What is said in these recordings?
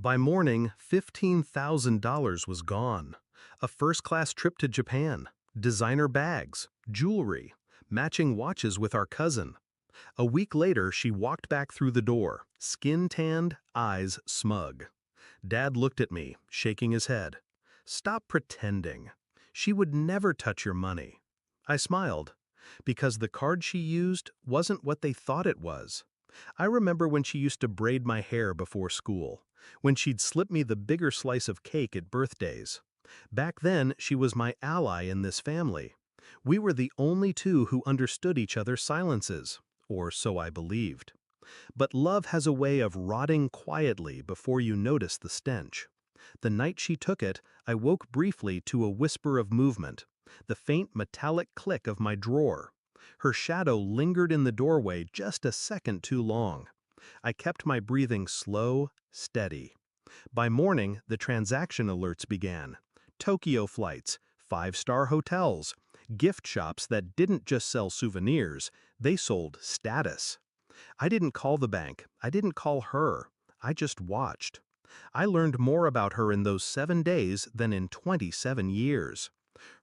By morning, $15,000 was gone. A first-class trip to Japan, designer bags, jewelry, matching watches with our cousin. A week later, she walked back through the door, skin-tanned, eyes smug. Dad looked at me, shaking his head. "Stop pretending. She would never touch your money." I smiled, because the card she used wasn't what they thought it was. I remember when she used to braid my hair before school, when she'd slip me the bigger slice of cake at birthdays. Back then, she was my ally in this family. We were the only two who understood each other's silences, or so I believed. But love has a way of rotting quietly before you notice the stench. The night she took it, I woke briefly to a whisper of movement, the faint metallic click of my drawer. Her shadow lingered in the doorway just a second too long. I kept my breathing slow, steady. By morning, the transaction alerts began. Tokyo flights, five-star hotels, gift shops that didn't just sell souvenirs, they sold status. I didn't call the bank, I didn't call her, I just watched. I learned more about her in those 7 days than in 27 years.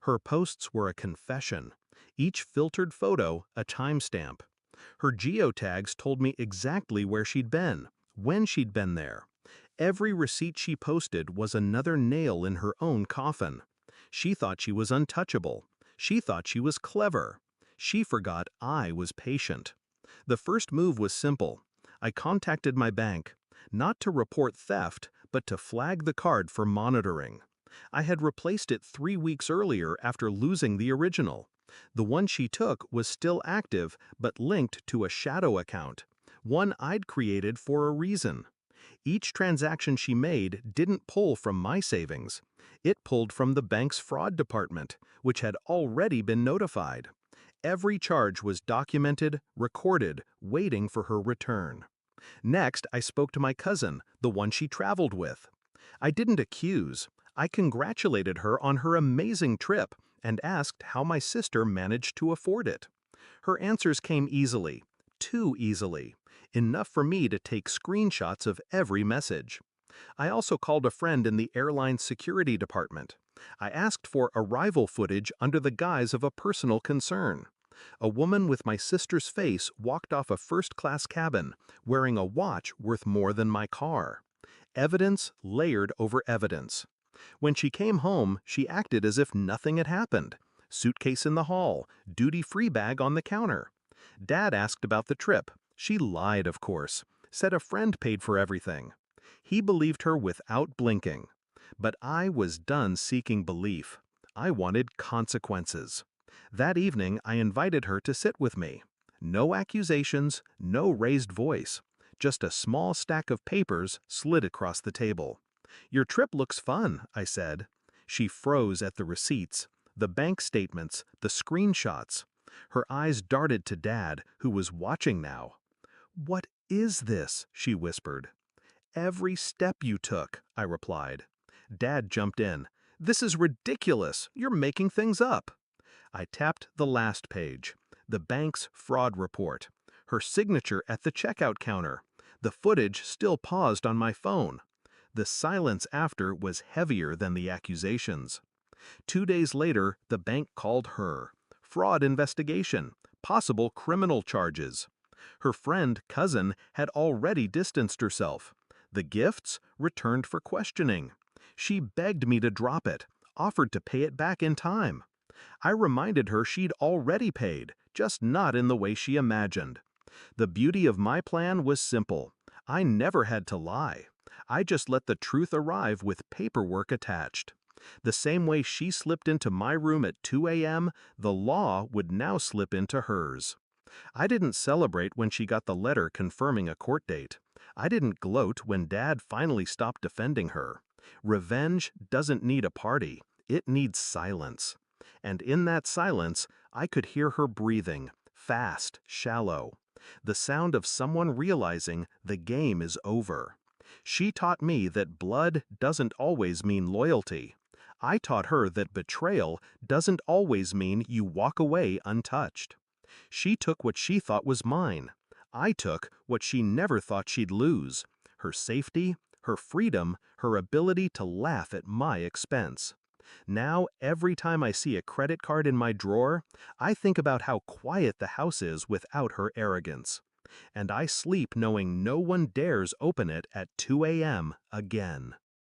Her posts were a confession, each filtered photo a timestamp. Her geotags told me exactly where she'd been, when she'd been there. Every receipt she posted was another nail in her own coffin. She thought she was untouchable. She thought she was clever. She forgot I was patient. The first move was simple. I contacted my bank, not to report theft, but to flag the card for monitoring. I had replaced it 3 weeks earlier after losing the original. The one she took was still active, but linked to a shadow account, one I'd created for a reason. Each transaction she made didn't pull from my savings. It pulled from the bank's fraud department, which had already been notified. Every charge was documented, recorded, waiting for her return. Next, I spoke to my cousin, the one she traveled with. I didn't accuse. I congratulated her on her amazing trip and asked how my sister managed to afford it. Her answers came easily, too easily, enough for me to take screenshots of every message. I also called a friend in the airline security department. I asked for arrival footage under the guise of a personal concern. A woman with my sister's face walked off a first-class cabin, wearing a watch worth more than my car. Evidence layered over evidence. When she came home, she acted as if nothing had happened. Suitcase in the hall, duty-free bag on the counter. Dad asked about the trip. She lied, of course, said a friend paid for everything. He believed her without blinking. But I was done seeking belief. I wanted consequences. That evening, I invited her to sit with me. No accusations, no raised voice. Just a small stack of papers slid across the table. "Your trip looks fun," I said. She froze at the receipts, the bank statements, the screenshots. Her eyes darted to Dad, who was watching now. "What is this?" she whispered. "Every step you took," I replied. Dad jumped in. "This is ridiculous. You're making things up." I tapped the last page, the bank's fraud report, her signature at the checkout counter. The footage still paused on my phone. The silence after was heavier than the accusations. 2 days later, the bank called her. Fraud investigation, possible criminal charges. Her cousin, had already distanced herself. The gifts returned for questioning. She begged me to drop it, offered to pay it back in time. I reminded her she'd already paid, just not in the way she imagined. The beauty of my plan was simple. I never had to lie. I just let the truth arrive with paperwork attached. The same way she slipped into my room at 2 a.m., the law would now slip into hers. I didn't celebrate when she got the letter confirming a court date. I didn't gloat when Dad finally stopped defending her. Revenge doesn't need a party. It needs silence. And in that silence, I could hear her breathing, fast, shallow. The sound of someone realizing the game is over. She taught me that blood doesn't always mean loyalty. I taught her that betrayal doesn't always mean you walk away untouched. She took what she thought was mine. I took what she never thought she'd lose: her safety, her freedom, her ability to laugh at my expense. Now, every time I see a credit card in my drawer, I think about how quiet the house is without her arrogance. And I sleep knowing no one dares open it at 2 a.m. again.